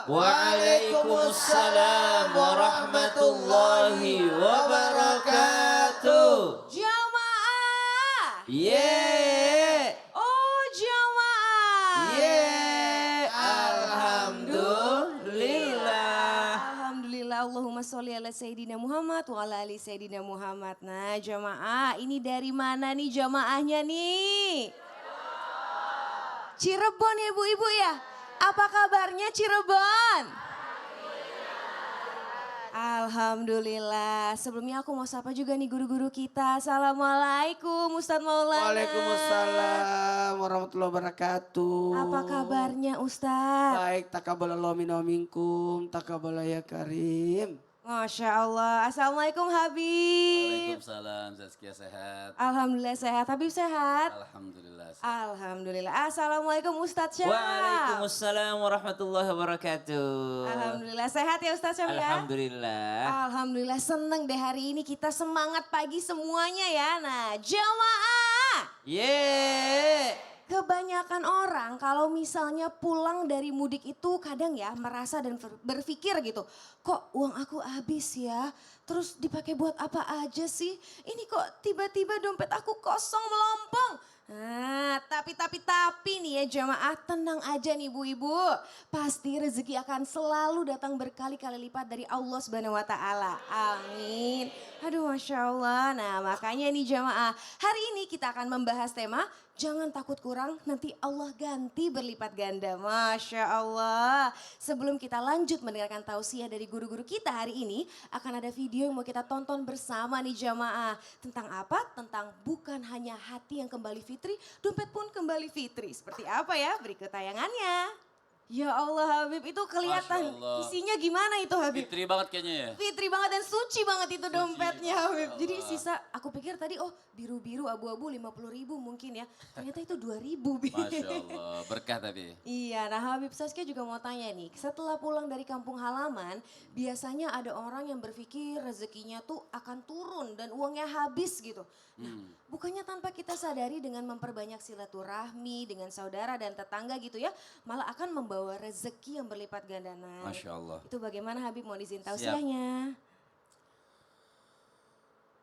Waalaikumsalam warahmatullahi wabarakatuh. Jamaah. Ye. Oh jamaah. Ye. Alhamdulillah. Alhamdulillah. Allahumma sholli ala Sayyidina Muhammad wa ala ali Sayyidina Muhammad. Nah jamaah ini dari mana nih jamaahnya nih? Cirebon ya ibu-ibu ya? Apa kabarnya Cirebon? Alhamdulillah. Sebelumnya aku mau sapa juga nih guru-guru kita. Assalamualaikum Ustadz Maulana. Waalaikumsalam warahmatullahi wabarakatuh. Apa kabarnya Ustadz? Baik, taqabbalallahu minna wa minkum, taqabbal ya karim. Masya Allah. Assalamualaikum Habib. Waalaikumsalam, Zazkia sehat. Alhamdulillah sehat. Habib sehat? Alhamdulillah sehat. Alhamdulillah. Assalamualaikum Ustadz Syam. Waalaikumsalam warahmatullahi wabarakatuh. Alhamdulillah sehat ya Ustadz Syam ya? Alhamdulillah. Alhamdulillah seneng deh hari ini kita semangat pagi semuanya ya. Nah jamaah. Yeay. Kebanyakan orang kalau misalnya pulang dari mudik itu kadang ya merasa dan berpikir gitu. Kok uang aku habis ya? Terus dipakai buat apa aja sih? Ini kok tiba-tiba dompet aku kosong melompong. Nah, tapi nih ya jamaah tenang aja nih ibu-ibu. Pasti rezeki akan selalu datang berkali-kali lipat dari Allah Subhanahu wa taala. Amin. Aduh Masya Allah. Nah makanya nih jamaah, hari ini kita akan membahas tema jangan takut kurang, nanti Allah ganti berlipat ganda. Masya Allah. Sebelum kita lanjut mendengarkan tausiah dari guru-guru kita hari ini, akan ada video yang mau kita tonton bersama nih jamaah. Tentang apa? Tentang bukan hanya hati yang kembali fitri, dompet pun kembali fitri. Seperti apa ya? Berikut tayangannya. Ya Allah Habib, itu kelihatan Masya Allah. isinya gimana itu Habib? Fitri banget kayaknya ya. Fitri banget dan suci banget itu dompetnya Habib. Ya Jadi Allah. sisa aku pikir tadi biru-biru abu-abu 50.000 mungkin ya. Ternyata itu 2.000. Bib. Masya Allah, berkah tapi. Iya, nah Habib Saskia juga mau tanya nih. Setelah pulang dari kampung halaman, biasanya ada orang yang berpikir rezekinya tuh akan turun dan uangnya habis gitu. Nah, bukannya tanpa kita sadari dengan memperbanyak silaturahmi dengan saudara dan tetangga gitu ya, malah akan membawa rezeki yang berlipat ganda. Nah, Masya Allah. itu bagaimana Habib mau izin tausiahnya?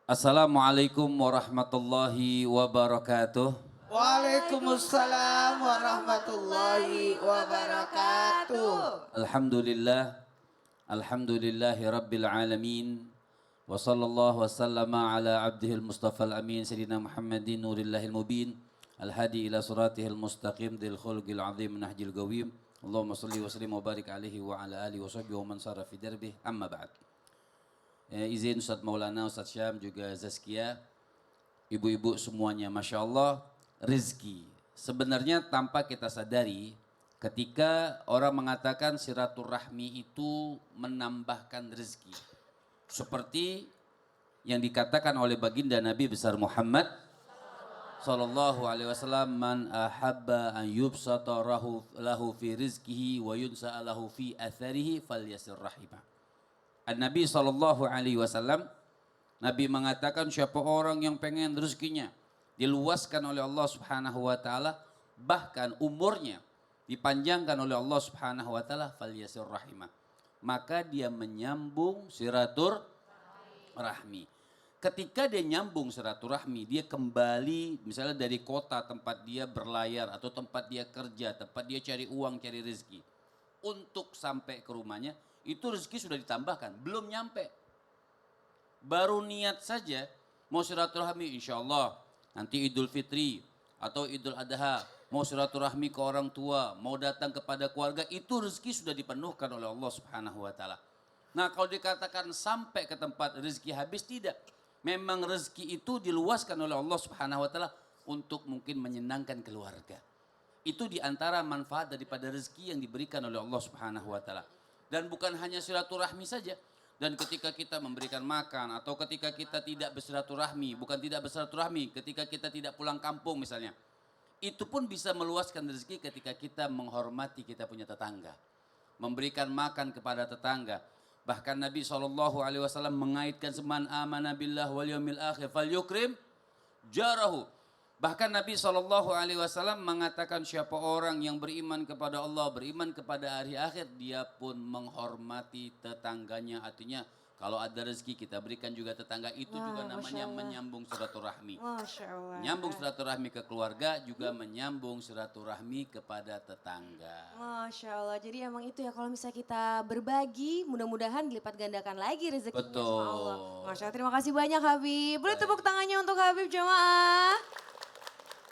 Assalamualaikum warahmatullahi wabarakatuh. Waalaikumsalam warahmatullahi wabarakatuh. Alhamdulillah. Alhamdulillahi rabbil alamin. Wa sallallahu wa sallama ala abdihil mustafal amin. Sayyidina Muhammadin nurillahil mubin. Al-hadi ila suratihil mustaqim. Dil khulqil azim nahjil gawim. Allahumma salli wa sallim wa barik alaihi wa ala alihi wa sahbihi wa man sara fi darbih. Amma ba'd. Izin Ustadz Maulana, Ustadz Syam, juga Zazkia. Ibu-ibu semuanya, Masya Allah, rezeki. Sebenarnya tanpa kita sadari, ketika orang mengatakan silaturahmi itu menambahkan rezeki. Seperti yang dikatakan oleh baginda Nabi besar Muhammad sallallahu alaihi wasallam, man ahabba an yubsata lahu fi rizkihi wa yunsa lahu fi atharihi falyasir rahimah. An-Nabi sallallahu alaihi wasallam, Nabi mengatakan siapa orang yang pengen rezekinya diluaskan oleh Allah Subhanahu wa taala, bahkan umurnya dipanjangkan oleh Allah Subhanahu wa taala, falyasir rahimah. Maka dia menyambung silaturahmi. Ketika dia nyambung silaturahmi, dia kembali misalnya dari kota tempat dia berlayar atau tempat dia kerja, tempat dia cari uang, cari rezeki. Untuk sampai ke rumahnya, itu rezeki sudah ditambahkan, belum nyampe. Baru niat saja mau silaturahmi, insya Allah nanti Idul Fitri atau Idul Adha, mau silaturahmi ke orang tua, mau datang kepada keluarga, itu rezeki sudah dipenuhkan oleh Allah Subhanahu wa taala. Nah, kalau dikatakan sampai ke tempat rezeki habis, tidak. Memang rezeki itu diluaskan oleh Allah Subhanahu wa taala untuk mungkin menyenangkan keluarga. Itu diantara manfaat daripada rezeki yang diberikan oleh Allah Subhanahu wa taala. Dan bukan hanya silaturahmi saja. Dan ketika kita memberikan makan atau ketika kita tidak bersilaturahmi, bukan tidak bersilaturahmi, ketika kita tidak pulang kampung misalnya. Itu pun bisa meluaskan rezeki ketika kita menghormati kita punya tetangga. Memberikan makan kepada tetangga. Bahkan Nabi SAW mengaitkan seman amana billah wal yaumil akhir fal yukrim jarahu. Bahkan Nabi SAW mengatakan siapa orang yang beriman kepada Allah, beriman kepada hari akhir, dia pun menghormati tetangganya. Artinya kalau ada rezeki kita berikan juga tetangga, itu juga namanya menyambung silaturahmi. Masya Allah. Menyambung silaturahmi ke keluarga juga menyambung silaturahmi kepada tetangga. Masya Allah, jadi emang itu ya kalau misalnya kita berbagi, mudah-mudahan dilipat gandakan lagi rezekinya Betul. sama Allah. Masya Allah, terima kasih banyak Habib. Boleh tepuk tangannya untuk Habib jemaah.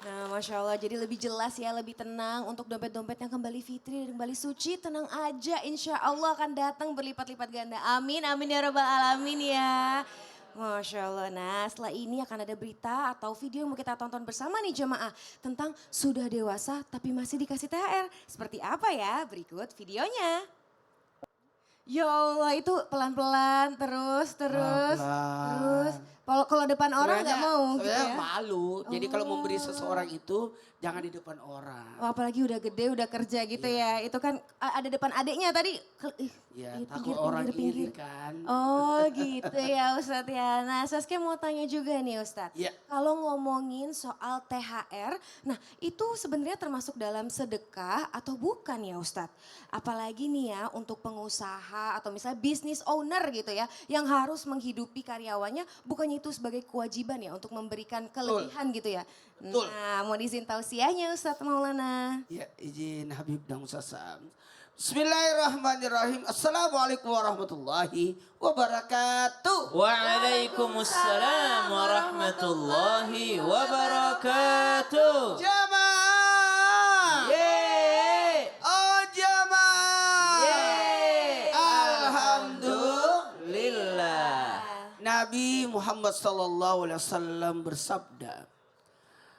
Nah Masya Allah, jadi lebih jelas ya, lebih tenang untuk dompet-dompet yang kembali fitri dan kembali suci. Tenang aja, insya Allah akan datang berlipat-lipat ganda. Amin, amin ya rabbal alamin ya. Masya Allah, nah setelah ini akan ada berita atau video yang mau kita tonton bersama nih jemaah. Tentang sudah dewasa tapi masih dikasih THR. Seperti apa ya? Berikut videonya. Ya Allah, itu pelan-pelan terus. Kalau depan orang nggak mau gitu Sebenarnya ya. malu. Jadi kalau memberi seseorang itu jangan di depan orang. Oh, apalagi udah gede, udah kerja gitu ya. Itu kan ada depan adiknya tadi. Ya, takut orang iri kan. Oh gitu ya Ustadz ya. Nah Saskia mau tanya juga nih Ustadz. Ya. Kalau ngomongin soal THR, nah itu sebenarnya termasuk dalam sedekah atau bukan ya Ustadz? Apalagi nih ya untuk pengusaha atau misalnya business owner gitu ya. Yang harus menghidupi karyawannya, bukannya itu sebagai kewajiban ya untuk memberikan kelebihan gitu ya. Betul. Nah mau diizin tausiahnya Ustadz Maulana. Ya, izin Habib dan Ustazah. Bismillahirrahmanirrahim. Assalamualaikum warahmatullahi wabarakatuh. Waalaikumsalam warahmatullahi wabarakatuh. Jamaah. Yeay. Oh jamaah. Yeay. Alhamdulillah. Nabi Muhammad SAW bersabda,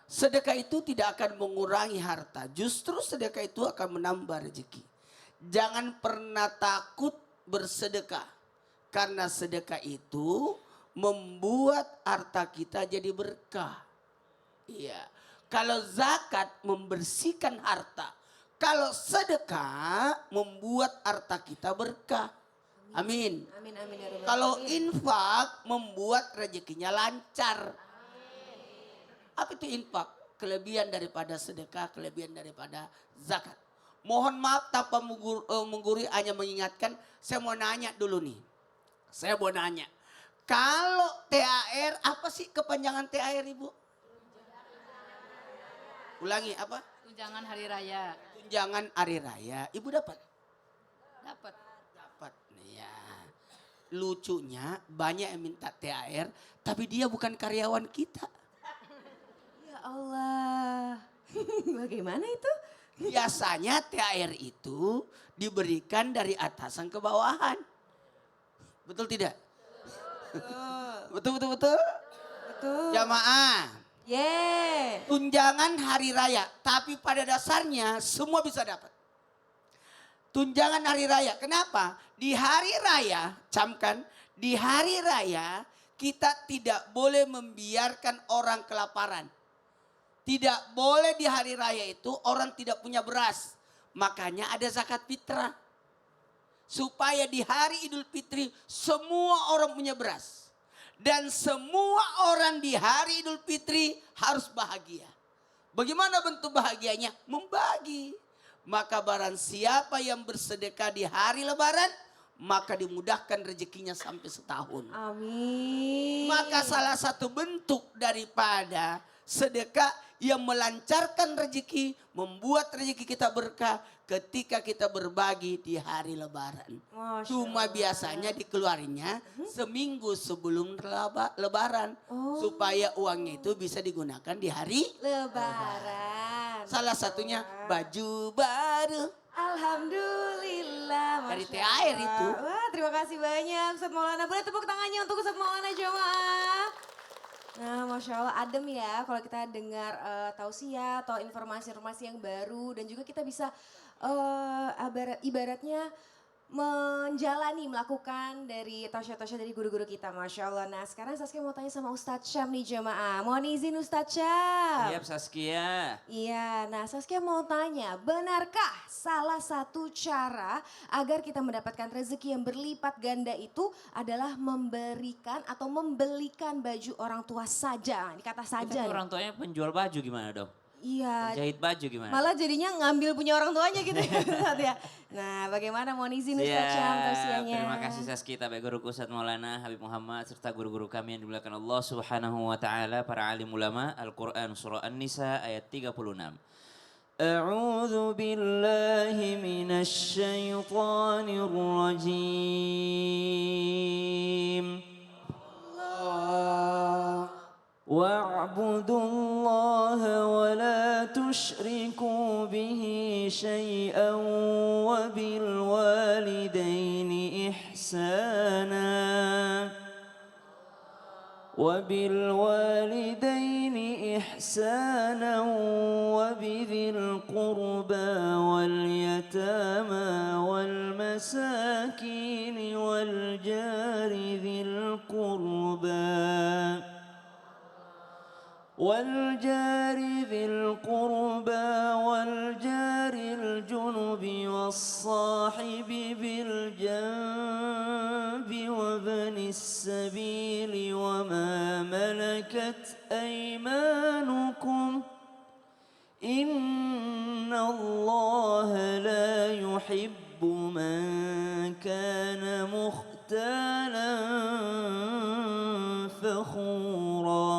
sedekah itu tidak akan mengurangi harta, justru sedekah itu akan menambah rezeki. Jangan pernah takut bersedekah, karena sedekah itu membuat harta kita jadi berkah. Iya, kalau zakat membersihkan harta, kalau sedekah membuat harta kita berkah. Amin. Amin amin ya rabbal Kalau alamin. infak membuat rezekinya lancar. Apa itu infak? Kelebihan daripada sedekah, kelebihan daripada zakat. Mohon maaf tanpa menggurui, hanya mengingatkan. Saya mau nanya dulu nih. Saya mau nanya. Kalau THR, apa sih kepanjangan THR Ibu? Ulangi apa? Tunjangan hari raya. Tunjangan hari raya. Ibu dapat? Dapat. Dapat. Ya. Lucunya banyak yang minta THR, tapi dia bukan karyawan kita. Ya Allah. Bagaimana itu? Biasanya THR itu diberikan dari atasan ke bawahan. Betul tidak? Betul. Betul. Jamaah. Yeay. Tunjangan hari raya. Tapi pada dasarnya semua bisa dapat. Tunjangan hari raya. Kenapa? Di hari raya, camkan. Di hari raya kita tidak boleh membiarkan orang kelaparan. Tidak boleh di hari raya itu orang tidak punya beras. Makanya ada zakat fitrah. Supaya di hari Idul Fitri semua orang punya beras. Dan semua orang di hari Idul Fitri harus bahagia. Bagaimana bentuk bahagianya? Membagi. Maka barang siapa yang bersedekah di hari Lebaran, maka dimudahkan rezekinya sampai setahun. Amin. Maka salah satu bentuk daripada sedekah yang melancarkan rezeki, membuat rezeki kita berkah ketika kita berbagi di hari Lebaran. Masya Cuma Allah. biasanya dikeluarinya seminggu sebelum Lebaran. Supaya uangnya itu bisa digunakan di hari. Lebaran. Salah satunya baju baru. Alhamdulillah. Dari Masya THR Allah. itu. Wah terima kasih banyak Ustadz Maulana. Boleh tepuk tangannya untuk Ustadz Maulana jemaah. Nah Masya Allah adem ya kalau kita dengar tausiah atau informasi-informasi yang baru. Dan juga kita bisa ibaratnya melakukan dari tasya-tasya dari guru-guru kita, Masya Allah. Nah sekarang Saskia mau tanya sama Ustadz Syam nih jemaah. Mohon izin Ustadz Syam. Siap Saskia. Iya, nah Saskia mau tanya, benarkah salah satu cara agar kita mendapatkan rezeki yang berlipat ganda itu adalah memberikan atau membelikan baju orang tua saja? Ini kata Kita saja. orang tuanya penjual baju gimana dong? Iya, Jahit baju gimana? malah jadinya ngambil punya orang tuanya gitu ya Ustadz ya. Nah bagaimana, mohon izin Ustadz Syam tausiahnya. Terima kasih Saskia, baik guruku Ustadz Maulana Habib Muhammad serta guru-guru kami yang dimuliakan Allah Subhanahu wa taala, para alim ulama. Al-Qur'an surah An-Nisa ayat 36. A'udzu billahi minasy syaithanir rajim. واعبدوا الله ولا تشركوا به شيئا وبالوالدين إحسانا وبذي القربى واليتامى والمساكين والجار ذي القربى والجار الجنب والصاحب بالجنب وابن السبيل وما ملكت أيمانكم إن الله لا يحب من كان مختالا فخورا.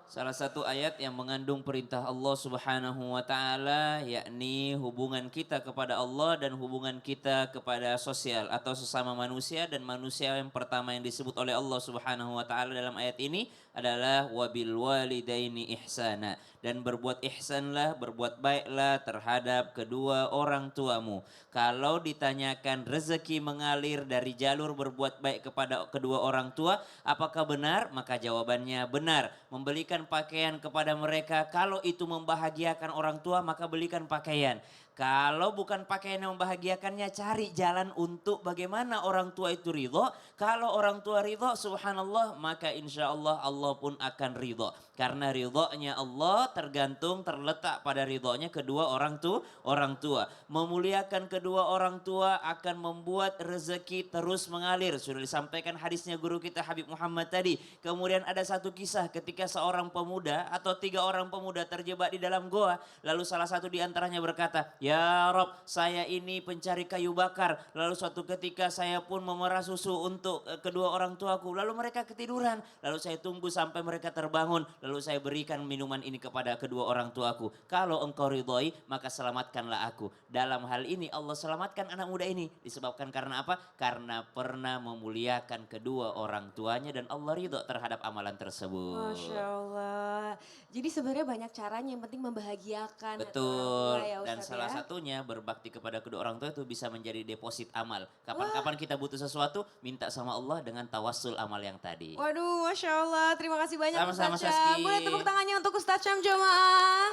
Salah satu ayat yang mengandung perintah Allah Subhanahu wa taala, yakni hubungan kita kepada Allah dan hubungan kita kepada sosial atau sesama manusia. Dan manusia yang pertama yang disebut oleh Allah Subhanahu wa taala dalam ayat ini adalah wabil walidaini ihsana, dan berbuat ihsanlah, berbuat baiklah terhadap kedua orang tuamu. Kalau ditanyakan rezeki mengalir dari jalur berbuat baik kepada kedua orang tua, apakah benar? Maka jawabannya benar. Membelikan pakaian kepada mereka, kalau itu membahagiakan orang tua maka belikan pakaian. Kalau bukan pakaian yang membahagiakannya, cari jalan untuk bagaimana orang tua itu ridho. Kalau orang tua ridho, subhanallah, maka insya Allah Allah pun akan ridho. Karena ridhonya Allah terletak pada ridhonya kedua orang tua. Memuliakan kedua orang tua akan membuat rezeki terus mengalir. Sudah disampaikan hadisnya guru kita Habib Muhammad tadi. Kemudian ada satu kisah ketika seorang pemuda atau 3 orang pemuda terjebak di dalam goa. Lalu salah satu di antaranya berkata, "Ya Rob, saya ini pencari kayu bakar. Lalu suatu ketika saya pun memerah susu untuk kedua orang tuaku. Lalu mereka ketiduran. Lalu saya tunggu sampai mereka terbangun. Lalu saya berikan minuman ini kepada kedua orang tuaku. Kalau engkau ridhoi, maka selamatkanlah aku." Dalam hal ini Allah selamatkan anak muda ini. Disebabkan karena apa? Karena pernah memuliakan kedua orang tuanya dan Allah ridho terhadap amalan tersebut. Masya Allah. Jadi sebenarnya banyak caranya, yang penting membahagiakan. Betul. Ya, Dan Ustadz, salah ya. satunya berbakti kepada kedua orang tua itu bisa menjadi deposit amal. Kapan-kapan kita butuh sesuatu, minta sama Allah dengan tawassul amal yang tadi. Waduh, Masya Allah. Terima kasih banyak Sama-sama, Ustadz Syam. Saski. Boleh tepuk tangannya untuk Ustadz Syam, jamaah.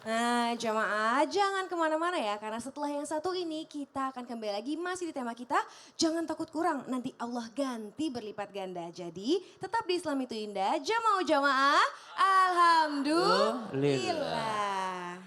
Nah jamaah jangan kemana-mana ya, karena setelah yang satu ini kita akan kembali lagi masih di tema kita. Jangan takut kurang, nanti Allah ganti berlipat ganda. Jadi tetap di Islam itu indah, jamaah. Alhamdulillah.